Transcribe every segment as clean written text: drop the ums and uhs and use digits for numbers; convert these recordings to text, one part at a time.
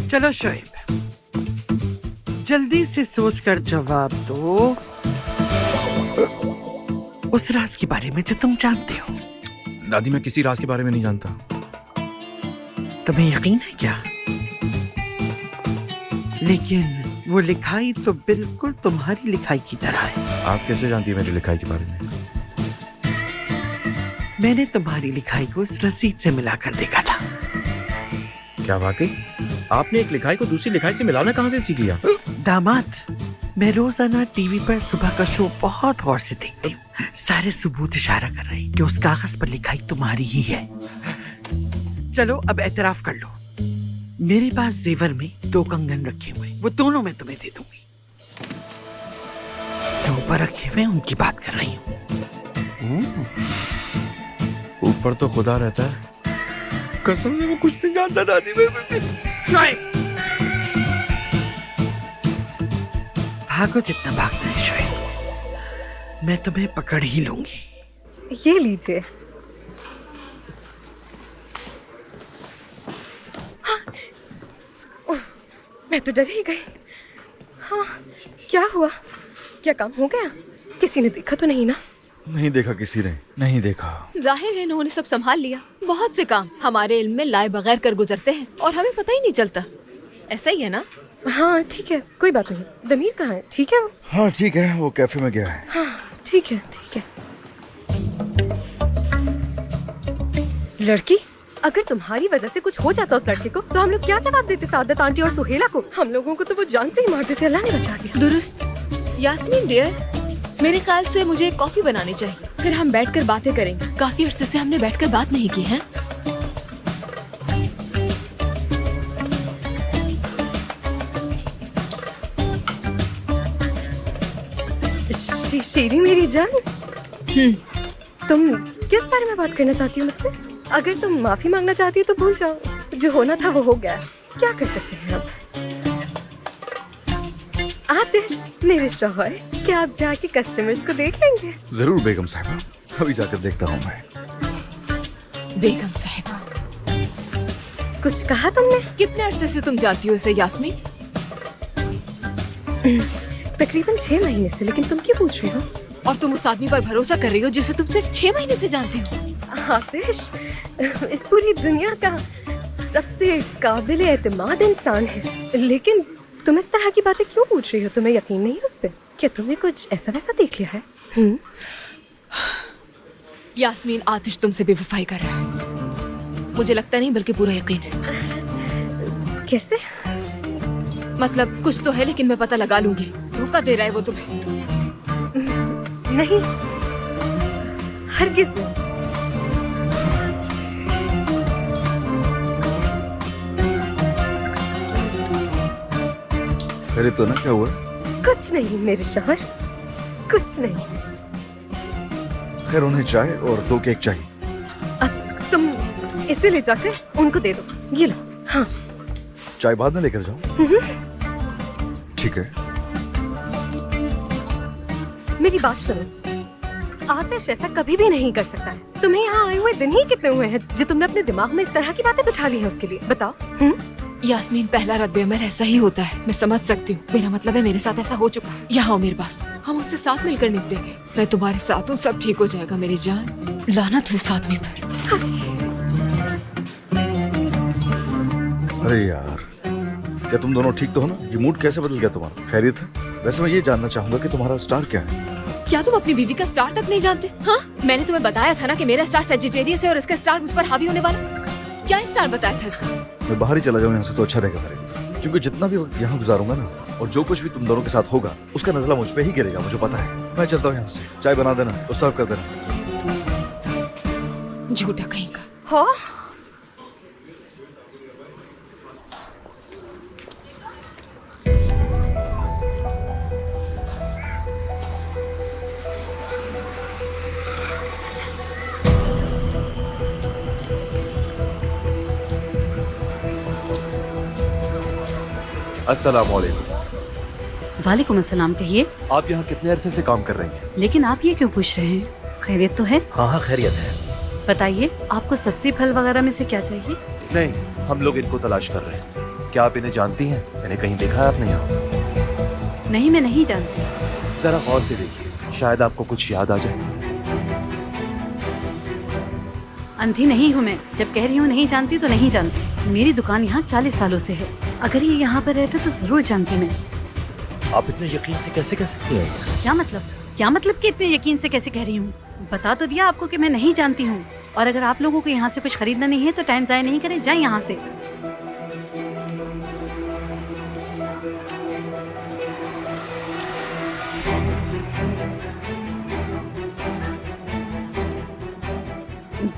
चलो शोएब, जल्दी से सोचकर जवाब दो। उस राज के बारे में जो तुम जानते हो। दादी, मैं किसी राज के बारे में नहीं जानता। तुम्हें यकीन है क्या? लेकिन वो लिखाई तो बिल्कुल तुम्हारी लिखाई की तरह है। आप कैसे जानती है मेरी लिखाई के बारे में? मैंने तुम्हारी लिखाई को इस रसीद से मिलाकर देखा था। क्या वाकई? आपने एक लिखाई को दूसरी लिखाई से मिलाना कहाँ से सीख लिया? दामाद, मैं रोजाना टीवी पर सुबह का शो बहुत गौर से देखती हूँ। सारे सबूत इशारा कर रहे हैं कि उस कागज पर लिखाई तुम्हारी ही है। चलो अब एतराफ कर लो। मेरे पास जेवर में 2 कंगन रखे हुए, वो दोनों मैं तुम्हें दे दूंगी। जो ऊपर रखे हुए उनकी बात कर रही हूँ। ऊपर तो खुदा रहता है। कसम से मैं कुछ नहीं जानता दादी। भागो जितना भागना है शोएब, मैं तुम्हें पकड़ ही लूंगी। ये लीजिए। हाँ, मैं तो डर ही गई। हाँ, क्या हुआ? क्या काम हो गया? किसी ने देखा तो नहीं ना? नहीं देखा, किसी ने नहीं देखा। जाहिर है इन्होंने सब संभाल लिया। बहुत से काम हमारे इल्म में लाए बगैर कर गुजरते हैं और हमें पता ही नहीं चलता। ऐसा ही है ना? हाँ ठीक है, कोई बात नहीं। दमीर कहाँ है? ठीक है वो? हाँ ठीक है, वो कैफे में गया है। हाँ ठीक है ठीक है। लड़की, अगर तुम्हारी वजह से कुछ हो जाता उस लड़के को तो हम लोग क्या जवाब देते सादत आंटी और सुहेला को? हम लोगों को तो वो जान से ही मार देते। अल्लाह ने बचा दिया। दुरुस्त। यास्मीन डियर, मेरे ख्याल से मुझे एक कॉफी बनानी चाहिए, फिर हम बैठकर बातें करेंगे। काफी अरसे से हमने बैठकर बात नहीं की है। शीरी मेरी जान, तुम किस बारे में बात करना चाहती हो मुझसे? अगर तुम माफी मांगना चाहती हो तो भूल जाओ, जो होना था वो हो गया। क्या कर सकते हैं अब? आतिश मेरे शौहर, क्या आप जाके कस्टमर्स को देख लेंगे? जरूर बेगम साहिबा, अभी जाकर देखता हूँ मैं। बेगम साहिबा, कुछ कहा तुमने? कितने अरसे से तुम जानती हो इसे यास्मीन? तकरीबन 6 महीने से। लेकिन तुम क्यों पूछ रही हो? और तुम उस आदमी पर भरोसा कर रही हो जिसे तुम सिर्फ 6 महीने से जानती हो? आतिश, इस पूरी दुनिया का सबसे काबिल एतमाद इंसान है, लेकिन तुम इस तरह की बातें क्यों पूछ रही हो? तुम्हें यकीन नहीं है उस पे? क्या तुमने कुछ ऐसा वैसा देख लिया है? यास्मीन, आतिश तुमसे बेवफाई कर रहा है। मुझे लगता नहीं, बल्कि पूरा यकीन है। कैसे? मतलब कुछ तो है, लेकिन मैं पता लगा लूंगी। धोखा दे रहा है वो तुम्हें। नहीं, हरगिज़ नहीं। अरे तो ना, क्या हुआ? कुछ नहीं मेरे शौहर, कुछ नहीं। खैर, उन्हें चाय और 2 केक चाहिए। अब तुम इसे ले जाकर उनको दे दो। ये लो। हाँ, चाय बाद में लेकर जाओ। ठीक है। मेरी बात सुनो, आतिश ऐसा कभी भी नहीं कर सकता है। तुम्हें यहाँ आए हुए दिन ही कितने हुए हैं जो तुमने अपने दिमाग में इस तरह की बातें बिठा ली है उसके लिए? बताओ। यास्मीन, पहला रद्द-ए-अमल ऐसा ही होता है। मैं समझ सकती हूँ। मेरा मतलब है मेरे साथ ऐसा हो चुका है। यहाँ आओ मेरे पास, हम उससे साथ मिलकर निपटेंगे। मैं तुम्हारे साथ हूँ, सब ठीक हो जाएगा मेरी जान। लानत हुई इस आदमी पर। अरे यार, क्या तुम दोनों ठीक तो हो ना? ये मूड कैसे बदल गया तुम्हारा? खैरियत है? वैसे मैं ये जानना चाहूंगा कि तुम्हारा स्टार क्या है? क्या तुम अपनी बीवी का स्टार तक नहीं जानते? हाँ, मैंने तुम्हें बताया था ना कि मेरा स्टार सेजिटेरियस है और इसका स्टार मुझ पर हावी होने वाला। क्या स्टार बताया था इसका? मैं बाहर ही चला जाऊँ यहाँ से तो अच्छा रहेगा मेरे लिए, क्योंकि जितना भी वक्त यहाँ गुजारूंगा ना, और जो कुछ भी तुम दोनों के साथ होगा, उसका नजला मुझ पे ही गिरेगा, मुझे पता है। मैं चलता हूँ यहाँ से। चाय बना देना और सर्व कर देना। झूठा कहीं का। हाँ, अस्सलाम वालेकुम। वालेकुम अस्सलाम। कहिए, आप यहाँ कितने अरसे से काम कर रही हैं? लेकिन आप ये क्यों पूछ रहे हैं? खैरियत तो है? हाँ हाँ, खैरियत है। बताइए, आपको सब्जी फल वगैरह में से क्या चाहिए? नहीं, हम लोग इनको तलाश कर रहे हैं। क्या आप इन्हें जानती हैं? मैंने कहीं देखा है आपने यहाँ? नहीं, मैं नहीं जानती। जरा गौर से देखिए, शायद आपको कुछ याद आ जाए। अंधी नहीं हूँ मैं। जब कह रही हूँ नहीं जानती तो नहीं जानती। मेरी दुकान यहाँ 40 सालों से है। अगर ये यहाँ पर रहते तो जरूर जानती मैं। आप इतने यकीन से कैसे कह सकती हैं? क्या मतलब? क्या मतलब कि इतने यकीन से कैसे कह रही हूँ? बता तो दिया आपको कि मैं नहीं जानती हूँ। और अगर आप लोगों को यहाँ से कुछ खरीदना नहीं है तो टाइम जाया नहीं करें, जाए यहाँ से।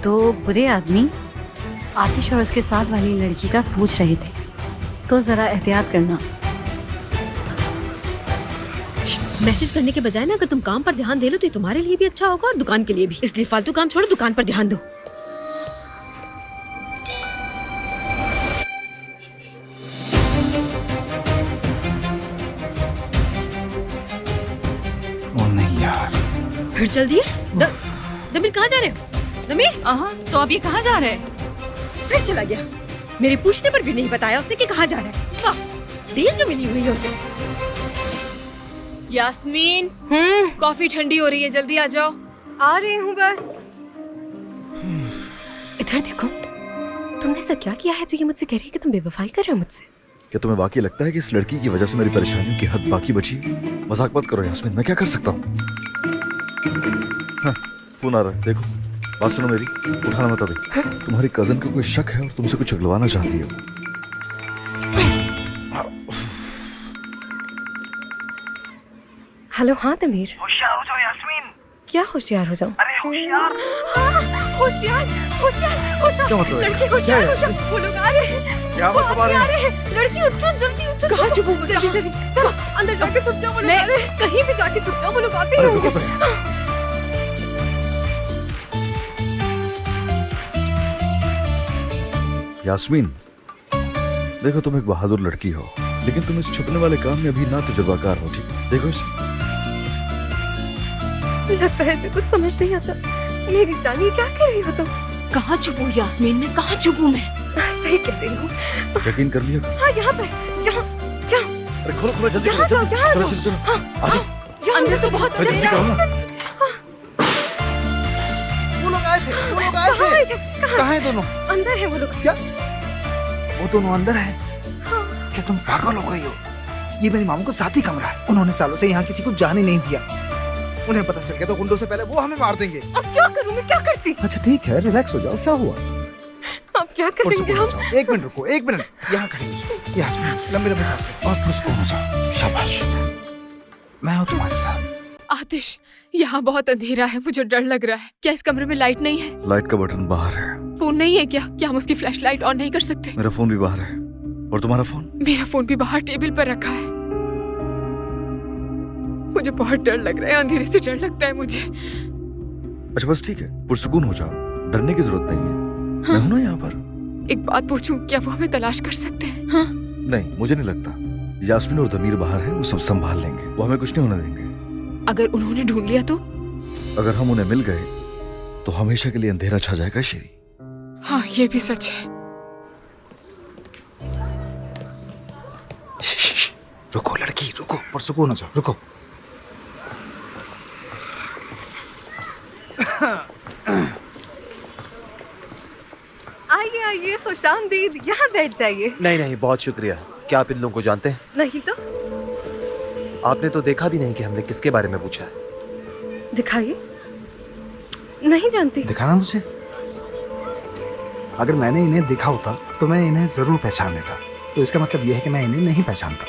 दो बुरे आदमी आतिश और उसके साथ वाली लड़की का पूछ रहे थे, तो जरा एहतियात करना। मैसेज करने के बजाय ना अगर तुम काम पर ध्यान दे लो तो ये तुम्हारे लिए भी अच्छा होगा और दुकान के लिए भी। इसलिए फालतू काम छोड़ो, दुकान पर ध्यान दो। ओ नहीं यार, फिर चल दिए। दमीर कहाँ जा रहे हो? दमीर, तो अब ये कहाँ जा रहे हैं? फिर चला गया। मेरे पूछने पर भी नहीं बताया उसने कि कहाँ जा रहा है। वाह, देर जो मिली हुई है उसे। यास्मीन, कॉफी ठंडी हो रही है, जल्दी आ जाओ। आ रही हूँ बस। इधर देखो, तुमने ऐसा क्या किया है जो ये मुझसे कह रही है कि तुम बेवफाई कर रहे हो मुझसे? क्या तुम्हें वाकई लगता है कि इस लड़की की वजह से मेरी परेशानियों की हद बाकी बची? मजाक मत करो यास्मीन, मैं क्या कर सकता हूँ? हाँ, फोन आ रहा है, देखो। बात सुनो मेरी, उठाना मत अभी। तुम्हारी कजन को कोई शक है और तुमसे कुछ अगलवाना चाहती है। हेलो, हाँ दमीर। होशियार हो जाओ यास्मीन। क्या होशियार हो जाऊं? अरे होशियार। होशियार, होशियार, होशियार। क्या मतलब है? लड़की होशियार, होशियार। वो लोग आ रहे हैं। क्या वो मतलब आ रहे आ रहे हैं? लड़की उठो, जल्दी उठो। कहाँ छुपूं मैं? जल्दी जल्दी, चलो अंदर जाके छुप जाओ। वो लोग आ रहे हैं। कहीं भी जाके छुप जाओ, वो लोग आते ही अरे होंगे। रुको तो। यास्मीन, देखो तुम एक बहादुर लड़की हो, लेकिन तुम इस छुपने वाले काम में अभी ना तजुर्बाकार हो। ठीक, देखो इसे। लगता है इसे कुछ समझ नहीं आता। मेरी जान, ये क्या कर रही हो तुम? कहाँ छुपूं यास्मीन, मैं कहाँ छुपूं मैं? सही कह रही हूँ। यकीन कर लिया? हाँ, यहाँ पर, यहाँ, क्या? अरे खोलो खोलो, जल्दी यहाँ करो, जाओ, जल्दी। यहाँ चलो जाओ। चलो चलो, आ जाओ। अंदर तो बहुत जल्दी करो ना। वो लोग आए थे, वो लोग आए कहाँ थे। है? कहाँ? कहाँ है दोनों? अंदर है वो लोग। क्या? वो दोनों अंदर है? क्या तुम पागल हो गई हो? ये मेरी मामू का साथी कमरा है। उन्होंने सालों से यहाँ किसी को जाने नहीं दिया। उन्हें पता चल गया तो गुंडों से पहले वो हमें मार देंगे। अब क्या करूँ मैं? क्या करती? अच्छा ठीक है, रिलैक्स हो जाओ। क्या हुआ? अब क्या करेंगे पुरसुकून हो हम? जाओ। एक मिनट रुको, एक मिनट। यहाँ खड़ी हो जाओ। यास्मीन, लंबी लंबी सांस लो और पुरसुकून हो जाओ। शाबाश, मैं हूँ तुम्हारे साथ। आतिश, यहाँ बहुत अंधेरा है, मुझे डर लग रहा है। क्या इस कमरे में लाइट नहीं है? लाइट का बटन बाहर है। फोन नहीं है क्या? क्या हम उसकी फ्लैश लाइट ऑन नहीं कर सकते? मेरा फोन भी बाहर है। और तुम्हारा फोन? मेरा फोन भी बाहर टेबल पर रखा है। मुझे बहुत डर लग रहा है, अंधेरे से डर लगता है मुझे। अच्छा बस ठीक है, पुरसुकून हो जाओ, डरने की जरूरत नहीं है। हाँ? मैं हूं ना यहाँ पर। एक बात पूछूं, क्या वो हमें तलाश कर सकते हैं? हाँ? नहीं, मुझे नहीं लगता। यास्मीन और दमीर बाहर है, वो सब संभाल लेंगे। वो हमें कुछ नहीं होने देंगे। अगर उन्होंने ढूंढ लिया तो? अगर हम उन्हें मिल गए तो हमेशा के लिए अंधेरा छा जाएगा शेरी। हाँ, ये भी सच है। रुको लड़की, रुको, पुरसुकून हो जाओ, रुको। आइए आइए, खुशामदीद। यहाँ बैठ जाइए। नहीं नहीं, बहुत शुक्रिया। क्या आप इन लोगों को जानते हैं? नहीं तो आपने तो देखा भी नहीं कि हमने किसके बारे में पूछा है। दिखाइए। नहीं जानती। दिखाना मुझे। अगर मैंने इन्हें देखा होता तो मैं इन्हें जरूर पहचान लेता। तो इसका मतलब यह है कि मैं इन्हें नहीं पहचानता।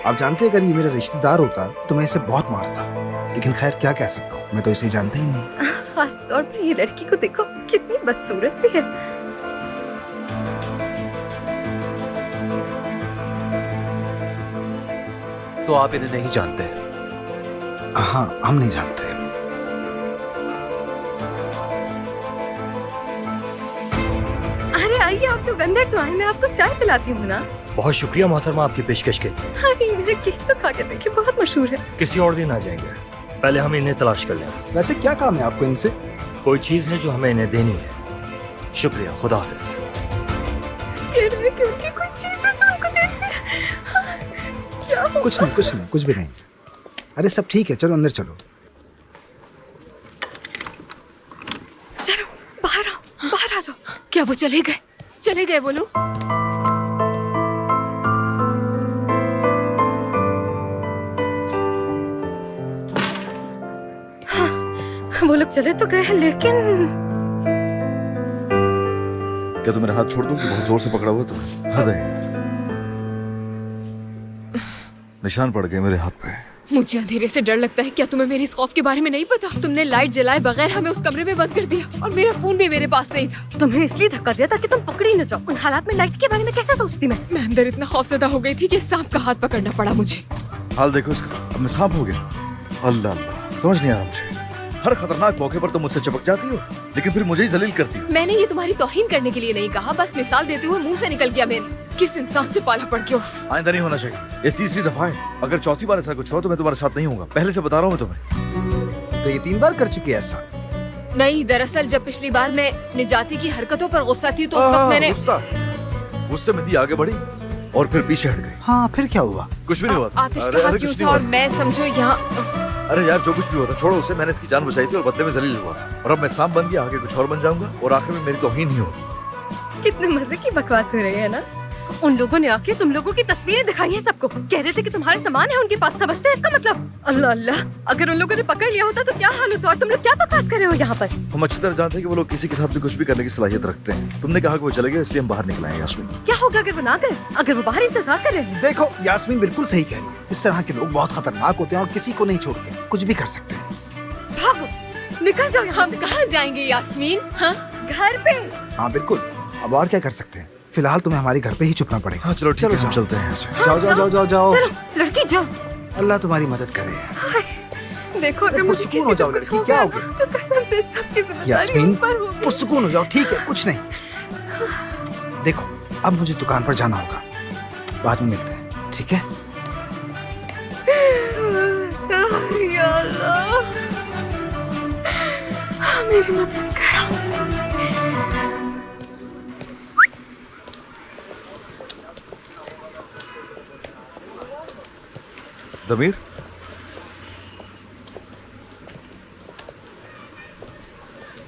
आप जानते हैं, अगर ये मेरा रिश्तेदार होता तो मैं इसे बहुत मारता। लेकिन खैर क्या कह सकता हूँ, मैं तो इसे जानता ही नहीं। खास तौर पर ये लड़की को देखो, कितनी बदसूरत सी है। तो आप इन्हें नहीं जानते? हाँ, हम नहीं जानते। अरे आइए, आप लोग अंदर तो आए, मैं आपको चाय पिलाती हूँ ना। बहुत शुक्रिया मोहतरमा आपकी पेशकश के। अरे मेरा केक तो खा के देखिए, बहुत मशहूर है। किसी और दिन आ जाएंगे, पहले हम इन्हें तलाश कर लें। वैसे क्या काम है आपको इनसे? कोई चीज है जो हमें इन्हें देनी है। शुक्रिया, खुदा हाफिज। कह रहे हैं कि उनकी कोई चीज है जो उनको देखनी है। क्या होगा? कुछ नहीं, कुछ भी नहीं। अरे सब ठीक है, चलो अंदर चलो। चलो बाहर आ जाओ। क्या वो चले गए वो लोग? वो लोग चले तो गए हैं, लेकिन क्या तुम मेरा हाथ छोड़ दो? बहुत जोर से पकड़ा हुआ तुम्हें। हद है। निशान पड़ गए मेरे हाथ पे। मुझे अंधेरे से डर लगता है। क्या तुम्हें मेरे इस खौफ के बारे में नहीं पता? तुमने लाइट जलाए बगैर हमें उस कमरे में बंद कर दिया और मेरा फोन भी मेरे पास नहीं था। तुम्हें इसलिए धक्का दिया ताकि तुम पकड़ी न जाओ। उन हालात में लाइट के बारे में कैसे सोचती मैं अंदर इतना खौफजदा हो गई थी कि सांप का हाथ पकड़ना पड़ा मुझे। हाल देखो इसका, अब मैं सांप हो गया। अल्लाह अल्लाह, समझ नहीं आ रहा मुझे। हर खतरनाक मौके पर तुम मुझसे चिपक जाती हो, लेकिन फिर मुझे ही जलील करती हो। मैंने ये तुम्हारी तौहीन करने के लिए नहीं कहा, बस मिसाल देते हुए मुंह से निकल गया मेरे। किस इंसान से पाला पड़ गया। आइंदा नहीं होना चाहिए। ये तीसरी दफा है। अगर चौथी बार ऐसा कुछ हो तो मैं तुम्हारे साथ नहीं होऊंगा। पहले से बता रहा हूँ मैं तुम्हें। तो ये 3 बार कर चुकी है ऐसा। नहीं, दरअसल जब पिछली बार मैं निजाती की हरकतों पर गुस्सा थी तो उस वक्त मैंने गुस्से में थी आगे बढ़ी और फिर पीछे हट गई। हाँ, फिर क्या हुआ? कुछ भी नहीं हुआ। आतिश का हाथ यूं था और मैं समझो यहाँ। अरे यार, जो कुछ भी होता छोड़ो उसे। मैंने इसकी जान बचाई थी और बदले में जलील हुआ था, और अब मैं सांप बन गया, आगे कुछ और बन जाऊंगा और आखिर में मेरी तौहीन ही होगी। कितने मजे की बकवास हो रही है ना। उन लोगों ने आके तुम लोगों की तस्वीरें दिखाई है सबको। कह रहे थे कि तुम्हारे सामान है उनके पास। समझते हैं इसका मतलब? अल्लाह अल्लाह, अगर उन लोगों ने पकड़ लिया होता तो क्या हाल होता। और तुम लोग क्या बकवास कर रहे हो यहाँ पर? हम अच्छी तरह जानते हैं कि वो लोग किसी के साथ भी कुछ भी करने की सलाहियत रखते हैं। तुमने कहा कि वो चले गए इसलिए हम बाहर निकल आए। यास्मीन, क्या होगा अगर वो ना गए? अगर वो बाहर इंतजार कर रहे हैं? देखो, यास्मीन बिल्कुल सही कह रही है। इस तरह के लोग बहुत खतरनाक होते हैं और किसी को नहीं छोड़ते, कुछ भी कर सकते हैं। भागो, निकल जाओ यहाँ हम कहाँ जाएंगे यास्मीन? हाँ, घर पे। हाँ बिल्कुल, अब और क्या कर सकते हैं? फिलहाल तुम्हें हमारे घर पे ही छुपना पड़ेगा। हाँ चलो ठीक है, हम चलते हैं। जाओ जाओ जाओ जाओ जाओ। चलो लड़की जाओ। अल्लाह तुम्हारी मदद करे। देखो अगर मुझे पुरसुकून हो जाओ किसी को लड़की, कुछ क्या हो हो गया गया? तो कसम से सबकी जिम्मेदारी यास्मीन, ऊपर होगी। पुरसुकून हो जाओ, ठीक है, कुछ नहीं। देखो, अब मुझे दुकान पर जाना होगा, बाद में मिलते हैं, ठीक है? या अल्लाह, मेरी मदद करो। दमीर,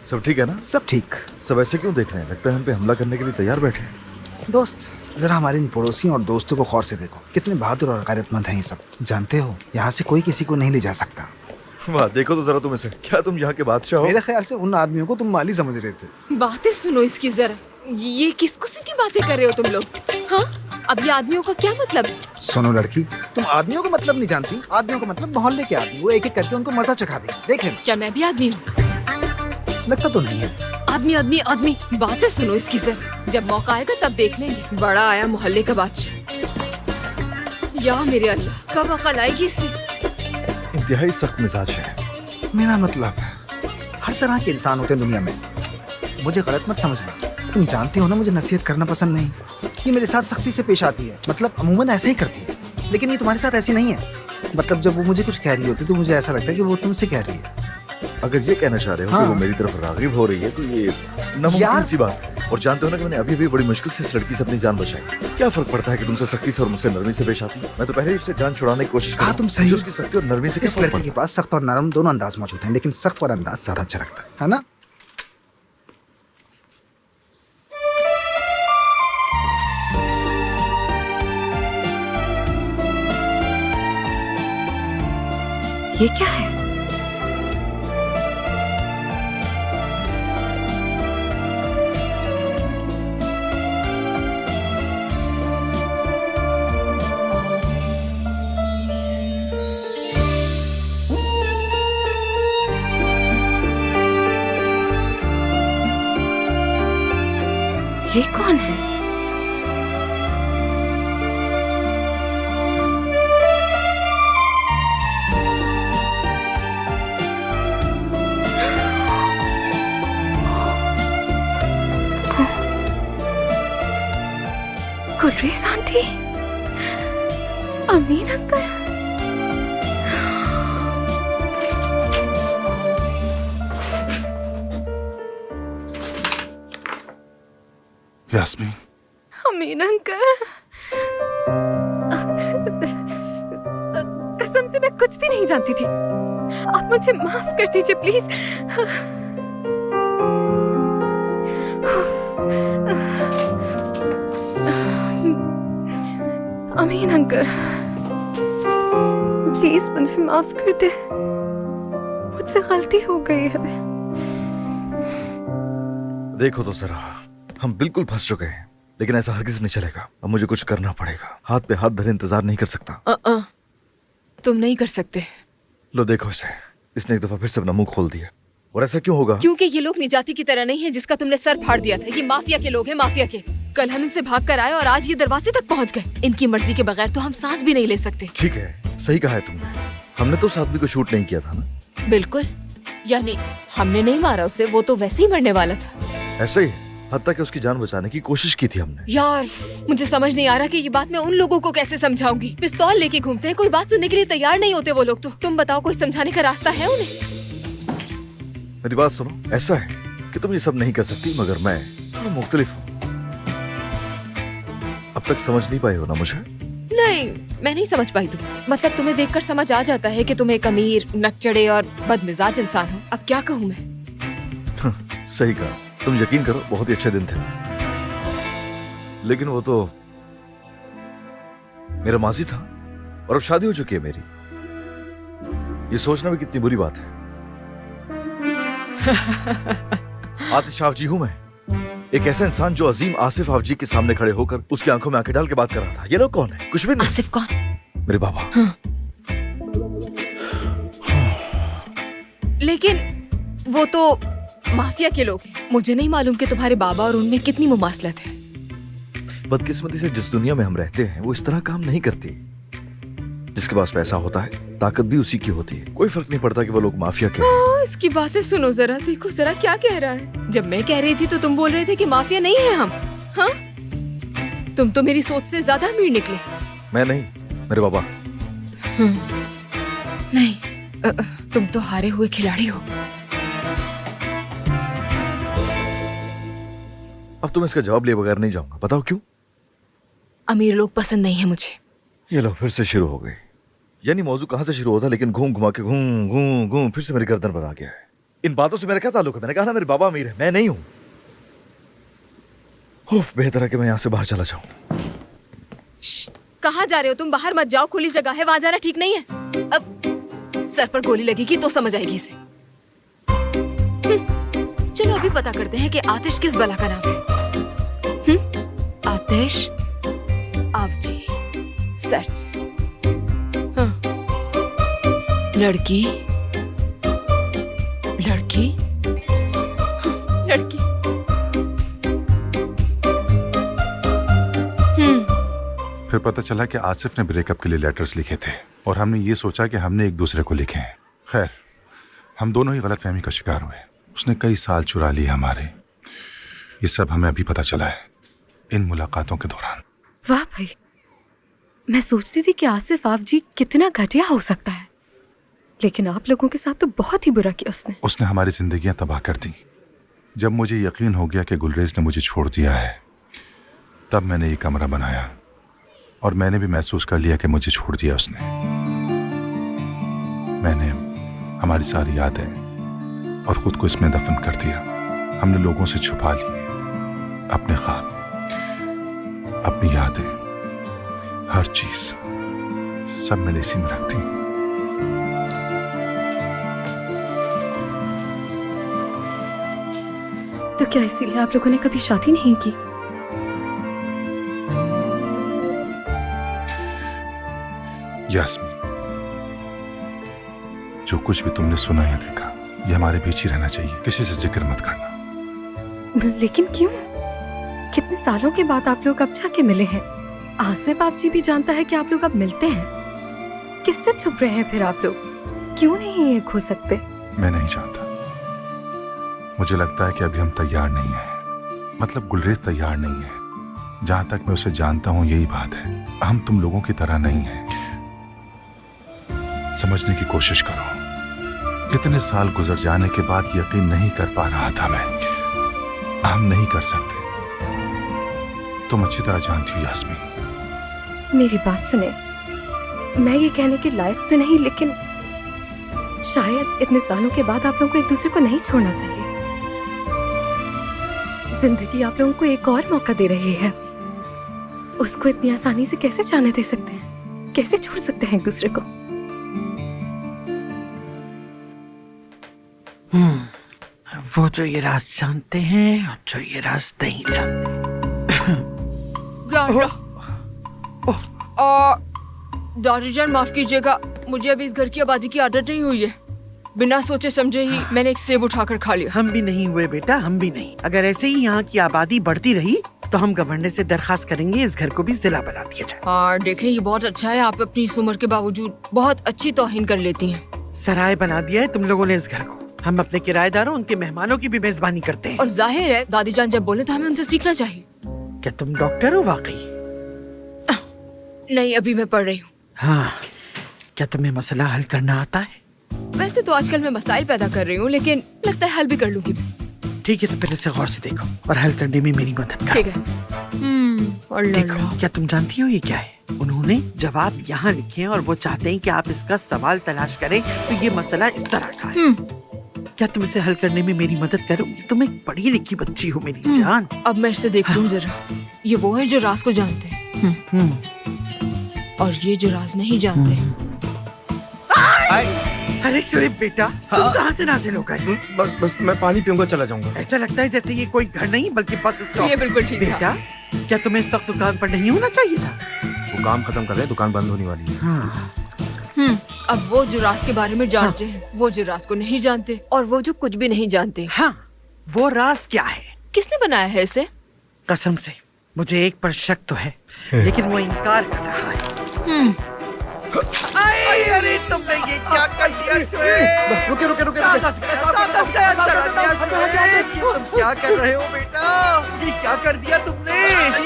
सब ठीक है ना? सब ठीक। सब ऐसे क्यों देख रहे हैं? लगता है हम पे हमला करने के लिए तैयार बैठे हैं। दोस्त, जरा हमारे इन पड़ोसियों और दोस्तों को गौर से देखो। कितने बहादुर और गैरतमंद हैं ये सब। जानते हो, यहाँ से कोई किसी को नहीं ले जा सकता। वाह, देखो तो जरा तुम इसे। क्या तुम यहाँ के बादशाह हो? मेरे ख्याल से उन आदमियों को तुम माली समझ रहे थे। बातें सुनो इसकी जरा। ये किस किस्म की बातें कर रहे हो तुम लोग? हाँ, अब ये आदमियों का क्या मतलब है? सुनो लड़की, तुम आदमियों का मतलब नहीं जानती। आदमियों का मतलब मोहल्ले के आदमी। वो एक एक करके उनको मजा चखा दे। देख लेना। क्या मैं भी आदमी हूँ? लगता तो नहीं है। आदमी आदमी आदमी, बातें सुनो इसकी जरा। जब मौका आएगा तब देख लेंगे। बड़ा आया मोहल्ले का बादशाह। या मेरे अल्लाह, कब अकल आएगी इससे? इंतहाई सख्त मिजाज है। मेरा मतलब, हर तरह के इंसान होते हैं दुनिया में। मुझे गलत मत समझना। तुम जानती हो ना, मुझे नसीहत करना पसंद नहीं। ये मेरे साथ सख्ती से पेश आती है, मतलब अमूमन ऐसे ही करती है। लेकिन ये तुम्हारे साथ ऐसी नहीं है। मतलब जब वो मुझे कुछ कह रही होती तो मुझे ऐसा लगता है कि वो तुमसे कह रही है। अगर ये कहना चाह रहे हो कि वो मेरी तरफ राग़िब हो रही है तो ये नामुमकिन सी बात है। और जानते हो ना कि मैंने अभी भी बड़ी मुश्किल से इस लड़की से अपनी जान बचाई। क्या फर्क पड़ता है कि तुमसे सख्ती से और मुझसे नरमी से पेश आती है? मैं तो पहले ही उससे जान छुड़ाने की कोशिश कर रहा हूं। तुम सही हो। उसकी सख्ती और नरमी से इस लड़की के पास सख्त और नरम दोनों अंदाज मौजूद हैं, लेकिन सख्त वाला अंदाज ज्यादा अच्छा लगता है ना? ये क्या है? ये कौन है? गुलरेज आंटी, अमीन अंकल। यास्मीन, अमीन अंकल, कसम से मैं कुछ भी नहीं जानती थी। आप मुझे माफ कर दीजिए प्लीज। अमीन अंकल, प्लीज मुझे माफ कर दे, मुझसे गलती हो गई है। देखो तो जरा, हम बिल्कुल फंस चुके हैं, लेकिन ऐसा हरगिज नहीं चलेगा। अब मुझे कुछ करना पड़ेगा। हाथ पे हाथ धरे इंतजार नहीं कर सकता। तुम नहीं कर सकते। लो देखो इसे, इसने एक दफा फिर से अपना मुंह खोल दिया। और ऐसा क्यों होगा? क्योंकि ये लोग निजाती की तरह नहीं है जिसका तुमने सर फाड़ दिया था। ये माफिया के लोग हैं, माफिया के। कल हम इनसे भाग कर आए और आज ये दरवाजे तक पहुंच गए। इनकी मर्जी के बगैर तो हम सांस भी नहीं ले सकते। ठीक है, सही कहा है तुमने। हमने तो उस आदमी को शूट नहीं किया था ना? बिल्कुल, यानी हमने नहीं मारा उसे, वो तो वैसे ही मरने वाला था। ऐसे ही, हत्ता कि उसकी जान बचाने की कोशिश की थी हमने। यार मुझे समझ नहीं आ रहा कि ये बात मैं उन लोगों को कैसे समझाऊंगी। पिस्तौल लेके घूमते हैं, कोई बात सुनने के लिए तैयार नहीं होते वो लोग। तो तुम बताओ, कोई समझाने का रास्ता है उन्हें? मेरी बात सुनो, ऐसा है कि तुम ये सब नहीं कर सकती, मगर मैं थोड़ा मुख्तलिफ हूँ। अब तक समझ नहीं पाई हो ना मुझे? नहीं, मैं नहीं समझ पाई तुम्हें। मतलब तुम्हें देखकर समझ आ जाता है कि तुम एक अमीर, नकचड़े और बदमिजाज इंसान हो। अब क्या कहूँ मैं? सही कहा। तुम यकीन करो, बहुत ही अच्छे दिन थे, लेकिन वो तो मेरा माजी था और अब शादी हो चुकी है मेरी। ये सोचना भी कितनी बुरी बात है। आतिश आफजी हूं मैं, एक ऐसा इंसान जो अजीम आसिफ आफजी के सामने खड़े होकर उसकी आंखों में आंखें डाल के बात कर रहा था। ये लोग कौन है? कुछ भी नहीं। आसिफ कौन? मेरे बाबा। हाँ। लेकिन वो तो माफिया के लोग हैं। मुझे नहीं मालूम कि तुम्हारे बाबा और उनमें कितनी मुमासलत है। बदकिस्मती से जिस दुनिया में हम रहते हैं वो इस तरह काम नहीं करती। जिसके पास पैसा होता है, ताकत भी उसी की होती है। कोई फर्क नहीं पड़ता कि वो लोग माफिया के हैं। इसकी बातें सुनो जरा, देखो जरा क्या कह रहा है। जब मैं कह रही थी तो तुम बोल रहे थे कि माफिया नहीं है हम। हाँ, तुम तो मेरी सोच से ज्यादा अमीर निकले। मैं नहीं, मेरे बाबा। नहीं, तुम तो हारे हुए खिलाड़ी हो। अब तुम इसका जवाब लिए बगैर नहीं जाऊंगा। बताओ क्यों? अमीर लोग पसंद नहीं है मुझे। ये लो फिर से शुरू हो गई। यानी मौजू कहाँ से शुरू होता, लेकिन घूम घुमा के घूम घूम घूम फिर से मेरी गर्दन पर आ गया है। इन बातों से मेरा क्या ताल्लुक है? मैंने कहा ना मेरे बाबा अमीर है, मैं नहीं हूं। उफ, बेहतर है कि मैं यहाँ से बाहर चला जाऊं। कहाँ जा रहे हो तुम? बाहर मत जाओ, खुली जगह है, वहां जाना ठीक नहीं है। अब सर पर गोली लगेगी तो समझ आएगी इसे। चलो अभी पता करते हैं कि आतिश किस बला का नाम है। आतिश आफजी, सर्च। हाँ। लड़की, लड़की, लड़की। फिर पता चला कि आसिफ ने ब्रेकअप के लिए लेटर्स लिखे थे और हमने ये सोचा कि हमने एक दूसरे को लिखे हैं। खैर, हम दोनों ही गलतफहमी का शिकार हुए। उसने कई साल चुरा लिए हमारे। ये सब हमें अभी पता चला है इन मुलाकातों के दौरान। वाह भाई, मैं सोचती थी कि आसिफ आफजी कितना घटिया हो सकता है, लेकिन आप लोगों के साथ तो बहुत ही बुरा किया उसने। उसने हमारी जिंदगियां तबाह कर दी। जब मुझे यकीन हो गया कि गुलरेज ने मुझे छोड़ दिया है, तब मैंने ये कमरा बनाया और मैंने भी महसूस कर लिया कि मुझे छोड़ दिया उसने। मैंने हमारी सारी यादें और खुद को इसमें दफन कर दिया। हमने लोगों से छुपा लिए अपने ख्वाब, अपनी यादें, हर चीज, सब मैंने इसी में रख दी। तो क्या इसीलिए आप लोगों ने कभी शादी नहीं की? यास्मीन, जो कुछ भी तुमने सुना या देखा, ये हमारे बीच ही रहना चाहिए। किसी से जिक्र मत करना। लेकिन क्यों? कितने सालों के बाद आप लोग अब जाके मिले हैं। आसिफ आफजी भी जानता है कि आप लोग अब मिलते हैं। किससे छुप रहे हैं फिर आप लोग? क्यों नहीं एक हो सकते? मैं नहीं जानता। मुझे लगता है कि अभी हम तैयार नहीं हैं। मतलब गुलरेज तैयार नहीं है। जहां तक मैं उसे जानता हूं यही बात है। हम तुम लोगों की तरह नहीं हैं। समझने की कोशिश करो। इतने साल गुजर जाने के बाद यकीन नहीं कर पा रहा था मैं। हम नहीं कर सकते। तुम अच्छी तरह जानती हो यास्मीन। मेरी बात सुने, मैं ये कहने के लायक तो नहीं, लेकिन शायद इतने सालों के बाद आप लोगों को एक दूसरे को नहीं छोड़ना चाहिए। जिंदगी आप लोगों को एक और मौका दे रही है, उसको इतनी आसानी से कैसे जाने दे सकते हैं? कैसे छोड़ सकते हैं एक दूसरे को? वो जो ये राज जानते हैं और जो ये राज नहीं जानते। डॉक्टर जान माफ कीजिएगा, मुझे अभी इस घर की आबादी की आदत नहीं हुई है। बिना सोचे समझे ही मैंने एक सेब उठाकर खा लिया। हम भी नहीं हुए बेटा, हम भी नहीं। अगर ऐसे ही यहाँ की आबादी बढ़ती रही तो हम गवर्नर से दरखास्त करेंगे इस घर को भी जिला बना दिया जाए। हाँ देखें, ये बहुत अच्छा है, आप अपनी इस उम्र के बावजूद बहुत अच्छी तौहीन कर लेती हैं। सराय बना दिया है तुम लोगों ने इस घर को। हम अपने किराएदारों, उनके मेहमानों की भी मेजबानी करते हैं। और जाहिर है दादी जान जब बोले तो हमें उनसे सीखना चाहिए। क्या तुम डॉक्टर हो वाकई? नहीं, अभी मैं पढ़ रही हूँ। हाँ, क्या तुम्हें मसला हल करना आता है? वैसे तो आजकल मैं मसाइल पैदा कर रही हूँ, लेकिन लगता है हल भी कर लूंगी मैं। ठीक है, तो पहले से गौर से देखो और हल करने में मेरी मदद करो। ठीक है। देखो, क्या तुम जानती हो ये क्या है? उन्होंने जवाब यहाँ लिखे हैं और वो चाहते हैं कि आप इसका सवाल तलाश करें। तो ये मसला इस तरह का है। क्या तुम इसे हल करने में मेरी मदद करोगी? तुम एक पढ़ी लिखी बच्ची हो मेरी जान। अब मैं इससे देखती हूँ जरा। ये वो है जो राज को जानते हैं, और ये जो राज नहीं जानते। अरे शोएब बेटा, तुम कहाँ से नाज़िल हो गए? बस मैं पानी पीऊंगा, चला जाऊंगा। ऐसा लगता है जैसे ये कोई घर नहीं बल्कि बस स्टॉप। ये बिल्कुल ठीक है। बेटा, क्या तुम्हें इस वक्त दुकान पर नहीं होना चाहिए था? वो काम खत्म कर रहे हैं, दुकान बंद होने वाली है। हाँ। अब वो जो राज के बारे में जानते हैं, वो जो राज को नहीं जानते, और वो जो कुछ भी नहीं जानते। हाँ, वो राज क्या है? किसने बनाया है इसे? कसम से मुझे एक पर शक तो है, लेकिन वो इनकार कर रहा है। अरे तुमने ये क्या कर दिया शोएब? रुके। क्या कर रहे हो बेटा? ये क्या कर दिया तुमने?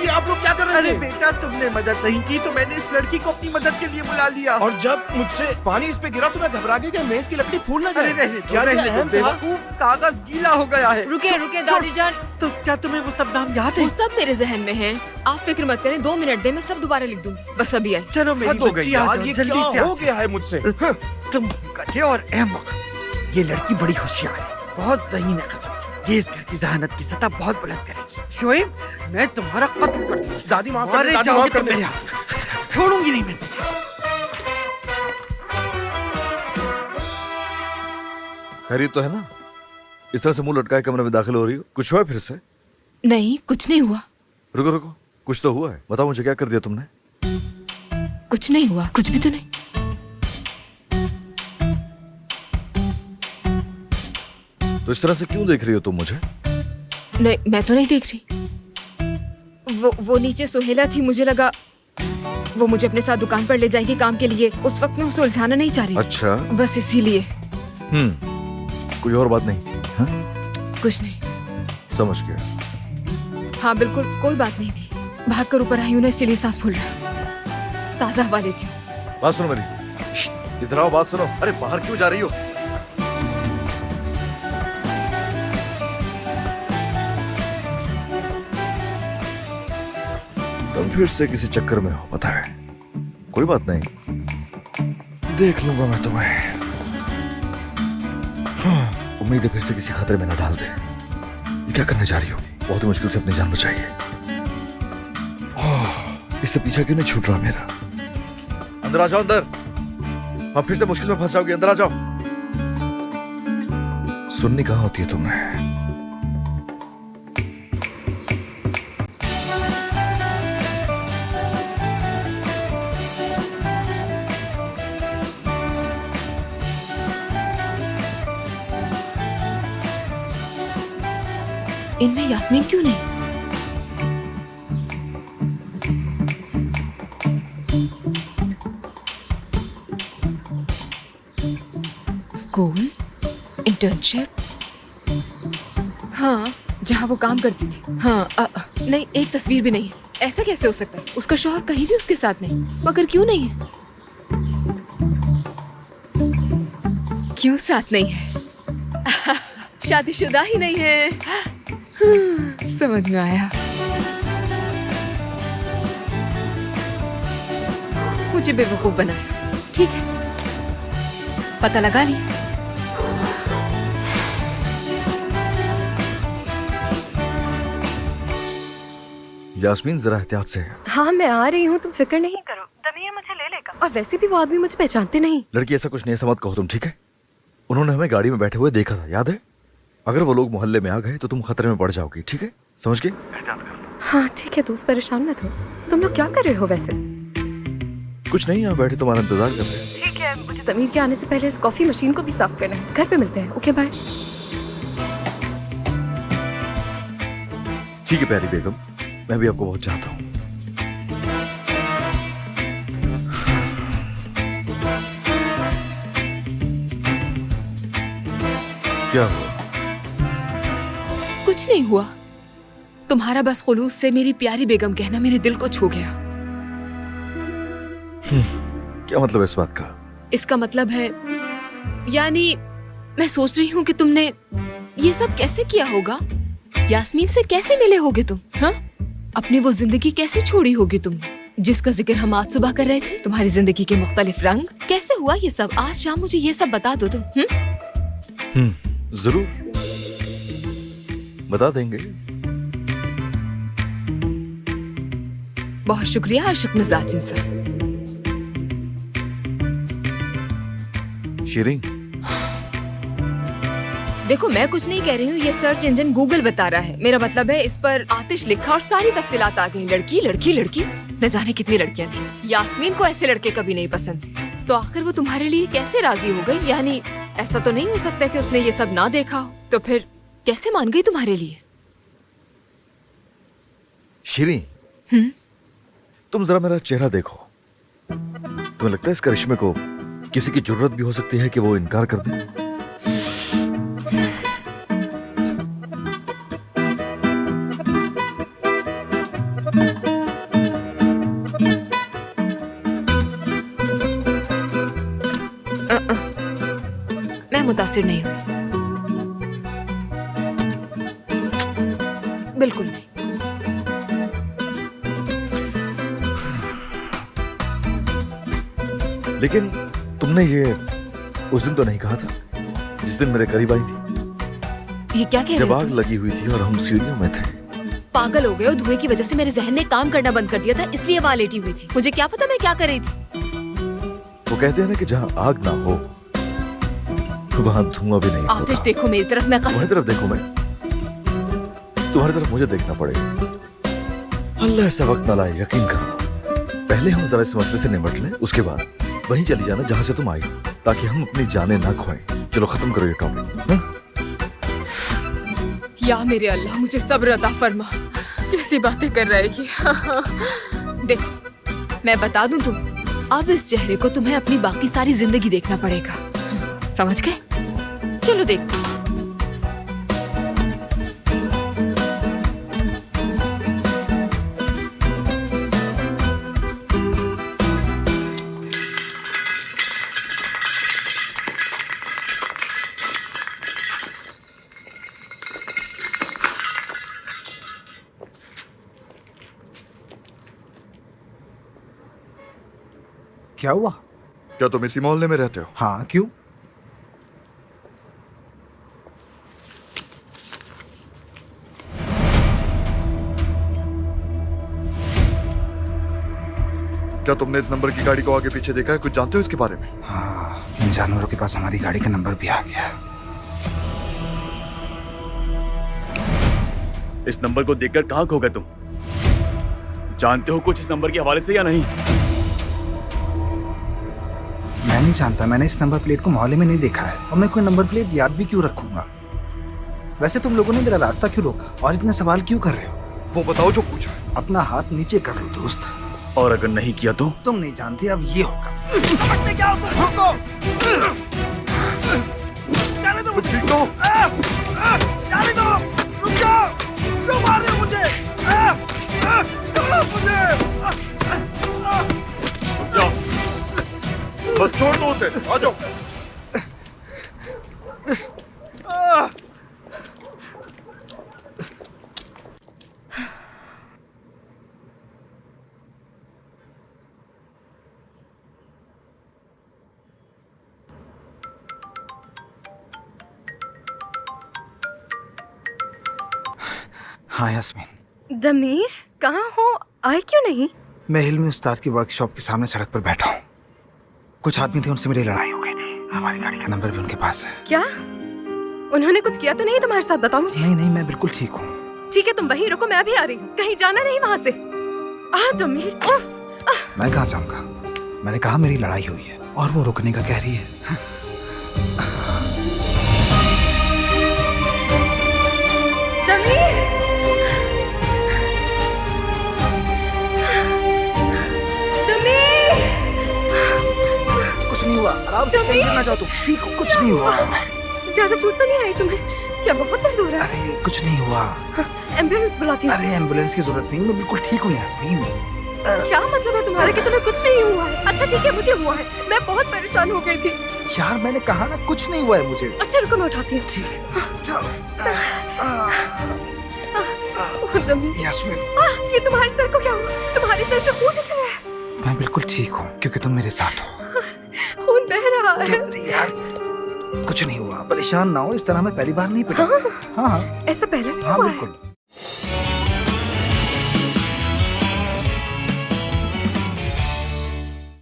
आप लोग क्या कर रहे अरे थे? बेटा, तुमने मदद नहीं की तो मैंने इस लड़की को अपनी मदद के लिए बुला लिया। और जब मुझसे पानी इस पे गिरा तो मैं घबरा गया कि मेज की लकड़ी फूल ना जाए। अरे रहने दो बेवकूफ, कागज गीला हो गया है। रुके दादी जान। तो क्या तुम्हें वो सब नाम याद है? वो सब मेरे जहन में है, आप फिक्र मत करें। 2 मिनट दे, मैं सब दोबारा लिख दूंगी। बस अभी आई। चलो मेरी हद हो गई बच्ची आ यार, जाओ, ये जल्दी क्या से आ हो जाओ। गया है मुझसे? तुम गधे और अहमक। ये लड़की बड़ी होशियार है, बहुत ज़हीन है कसम से। ये इस घर की जहानत की सतह बहुत बुलंद करेगी। शोएब, मैं तुम्हारा कत्ल कर दूंगी। दादी माफ कर दे, मारे दादी जाओगे माफ कर तुम दे। मेरे हाथों से। छोड़ूंगी नहीं मैं तुम्हें। खैरियत तो है ना? इस तरह से मुंह लटकाए कमरे में दाखिल हो रही हो? कुछ हुआ है फिर से? नहीं, कुछ नहीं हुआ। रुको, कुछ तो हुआ है। बताओ मुझे, क्या कर दिया तुमने? कुछ नहीं हुआ, कुछ भी तो नहीं। तो इस तरह से क्यों देख रही हो तुम मुझे? नहीं, मैं तो नहीं देख रही। वो नीचे सुहेला थी, मुझे लगा वो मुझे अपने साथ दुकान पर ले जाएगी काम के लिए। उस वक्त मैं उसे उलझाना नहीं चाह रही थी। अच्छा, बस इसीलिए। कोई और बात नहीं थी? हाँ? कुछ नहीं। समझ गया। हाँ बिल्कुल, कोई बात नहीं थी। भागकर ऊपर आई हूँ ना, इसीलिए सांस फूल रहा। ताजा हवा लेती हूँ। बात सुनो मेरी, इधर आओ, बात सुनो। अरे बाहर क्यों जा रही हो? तुम फिर से किसी चक्कर में हो, पता है। कोई बात नहीं, देख लूंगा मैं तुम्हें। उम्मीद है फिर से किसी खतरे में न डाल दे। ये क्या करने जा रही होगी? बहुत ही मुश्किल से अपनी जान बचाई है। इससे पीछा क्यों नहीं छूट रहा मेरा? अंदर आ जाओ, अंदर। हम फिर से मुश्किल में फंस जाओगे। अंदर आ जाओ। सुननी कहाँ होती है तुम्हें? इनमें यास्मीन क्यों नहीं? स्कूल, इंटर्नशिप, हाँ जहाँ वो काम करती थी। हाँ नहीं, एक तस्वीर भी नहीं है। ऐसा कैसे हो सकता है? उसका शौहर कहीं भी उसके साथ नहीं। मगर क्यों नहीं है? क्यों साथ नहीं है? शादीशुदा ही नहीं है। समझ में आया। मुझे बेवकूफ बनाया। ठीक है, पता लगा ली। यास्मीन जरा एहतियात से। हाँ मैं आ रही हूँ, तुम फिक्र नहीं करो, तभी मुझे ले लेगा। और वैसे भी वो आदमी मुझे पहचानते नहीं। लड़की ऐसा कुछ नहीं, ऐसा मत कहो तुम, ठीक है? उन्होंने हमें गाड़ी में बैठे हुए देखा था, याद है? अगर वो लोग मोहल्ले में आ गए तो तुम खतरे में पड़ जाओगी, ठीक है? समझ गए? हाँ ठीक है दोस्त, परेशान मत हो। तुम लोग क्या कर रहे हो वैसे? कुछ नहीं, यहाँ बैठे तुम्हारा इंतजार कर रहे हैं। ठीक है, मुझे तमीर के आने से पहले इस कॉफी मशीन को भी साफ करना है। घर पे मिलते हैं, ओके बाय। ठीक है प्यारी बेगम, मैं भी आपको बहुत चाहता हूँ। क्या हुआ? कुछ नहीं हुआ। तुम्हारा बस खुलूस से मेरी प्यारी बेगम कहना मेरे दिल को छू गया। क्या मतलब इस बात का? इसका मतलब है, यानी मैं सोच रही हूँ कि तुमने ये सब कैसे किया होगा। यास्मीन से कैसे मिले होगे तुम? हाँ, अपनी वो जिंदगी कैसे छोड़ी होगी तुमने जिसका जिक्र हम आज सुबह कर रहे थे? तुम्हारी जिंदगी के मुख्तलिफ रंग, कैसे हुआ ये सब? आज शाम मुझे ये सब बता दो तुम। जरूर बता देंगे। बहुत शुक्रिया आशिक मिजाज इंसान। शीरीन, देखो मैं कुछ नहीं कह रही हूँ, ये सर्च इंजन गूगल बता रहा है। मेरा मतलब है इस पर आतिश लिखा और सारी तफसीलात आ गई। लड़की लड़की लड़की, न जाने कितनी लड़कियां थी। यास्मीन को ऐसे लड़के कभी नहीं पसंद थे, तो आखिर वो तुम्हारे लिए कैसे राजी हो गई? यानी ऐसा तो नहीं हो सकता कि उसने ये सब ना देखा हो, तो फिर कैसे मान गई तुम्हारे लिए? शीरीन, तुम जरा मेरा चेहरा देखो। तुम्हें लगता है इस करिश्मे को किसी की जरूरत भी हो सकती है कि वो इनकार कर दे? मैं मुतासिर नहीं हुई, बिल्कुल नहीं। लेकिन तुमने ये उस दिन तो नहीं कहा था जिस दिन मेरे करीब आई थी, ये क्या कह जब रहे हो आग तुम? लगी हुई थी और हम सीढ़ियों में थे। पागल हो गए हो? धुएं की वजह से मेरे जहन ने काम करना बंद कर दिया था, इसलिए वहां लेटी हुई थी। मुझे क्या पता मैं क्या कर रही थी। वो कहते हैं ना कि जहाँ आग ना हो वहाँ धुआं भी नहीं आतिश होता। देखो मेरी तरफ, मैं तुम्हारी कसम। तरफ देखो, मैं तुम्हारी तरफ मुझे देखना पड़ेगा। अल्लाह ऐसा वक्त न लाए, यकीन करो। पहले हम जरा इस मसले से निपट लें, उसके बाद वहीं चली जाना जहाँ से तुम आई हो, ताकि हम अपनी जानें ना खोएं। चलो खत्म करो ये टॉपिक। या मेरे अल्लाह, मुझे सब्र अता फरमा। कैसी बातें कर रहा है ये। देख मैं बता दूं, तुम अब इस चेहरे को तुम्हें अपनी बाकी सारी जिंदगी देखना पड़ेगा। समझ गए? चलो देख। क्या हुआ? क्या तुम इसी मोहल्ले में रहते हो? हाँ, क्यों? क्या तुमने इस नंबर की गाड़ी को आगे पीछे देखा है? कुछ जानते हो इसके बारे में? हाँ, इन जानवरों के पास हमारी गाड़ी का नंबर भी आ गया। इस नंबर को देखकर कहाँ खो गए तुम? जानते हो कुछ इस नंबर के हवाले से या नहीं? मैं नहीं जानता, मैंने इस नंबर प्लेट को मोहल्ले में नहीं देखा है, और मैं कोई नंबर प्लेट याद भी क्यों रखूंगा? वैसे तुम लोगों ने मेरा रास्ता क्यों रोका और इतने सवाल क्यों कर रहे हो? वो बताओ जो पूछा। अपना हाथ नीचे कर लो दोस्त। और अगर नहीं किया तो? तुम नहीं जानते अब ये होगा। समझते क्या होता है तुमको? जाने दो मुझे। जाने दो। रुक जाओ। क्यों मार रहे हो मुझे? छोड़ो मुझे। जाओ, बस छोड़ दो उसे। आ जाओ। हाँ यास्मीन, दमीर कहाँ हो, आए क्यों नहीं? मैं हिलमी उस्ताद की वर्कशॉप के सामने सड़क पर बैठा हूँ। कुछ आदमी थे, उनसे मेरी लड़ाई हो गई थी। हमारी गाड़ी का नंबर भी उनके पास है। क्या उन्होंने कुछ किया तो नहीं तुम्हारे साथ? बताओ मुझे। नहीं नहीं, मैं बिल्कुल ठीक हूँ। ठीक है, तुम वहीं रुको, मैं भी आ रही हूँ। कहीं जाना नहीं वहाँ से। दमीर, उफ। मैं कहाँ जाऊँगा? मैंने कहा मेरी लड़ाई हुई है और वो रुकने का कह रही है। दमीर, दमीर, कुछ नहीं हुआ, आराम से, टेंशन ना जाओ तुम। ठीक हो, कुछ नहीं हुआ। ज्यादा चोट तो नहीं आई तुम्हें? क्या बहुत दर्द हो रहा है? अरे कुछ नहीं हुआ। एम्बुलेंस बुलाती हूँ। अरे एम्बुलेंस की जरूरत नहीं, मैं बिल्कुल ठीक हूँ यास्मीन। क्या मतलब है तुम्हारा कि तुम्हें कुछ नहीं हुआ है? अच्छा ठीक है, मुझे हुआ है। मैं बहुत परेशान हो गई थी। यार मैंने कहा ना कुछ नहीं हुआ है मुझे। अच्छा रुको, मैं उठाती हूँ। ठीक है, चलो। दमीर, यास्मीन, ये तुम्हारे सर को क्या हुआ? तुम्हारे सर से खून निकल रहा है। मैं बिल्कुल ठीक हूँ क्योंकि तुम मेरे साथ हो। खून बह रहा है। यार कुछ नहीं हुआ, परेशान ना हो। इस तरह मैं पहली बार नहीं पिटा। हाँ हाँ, ऐसा पहले नहीं हाँ हुआ है। बिल्कुल।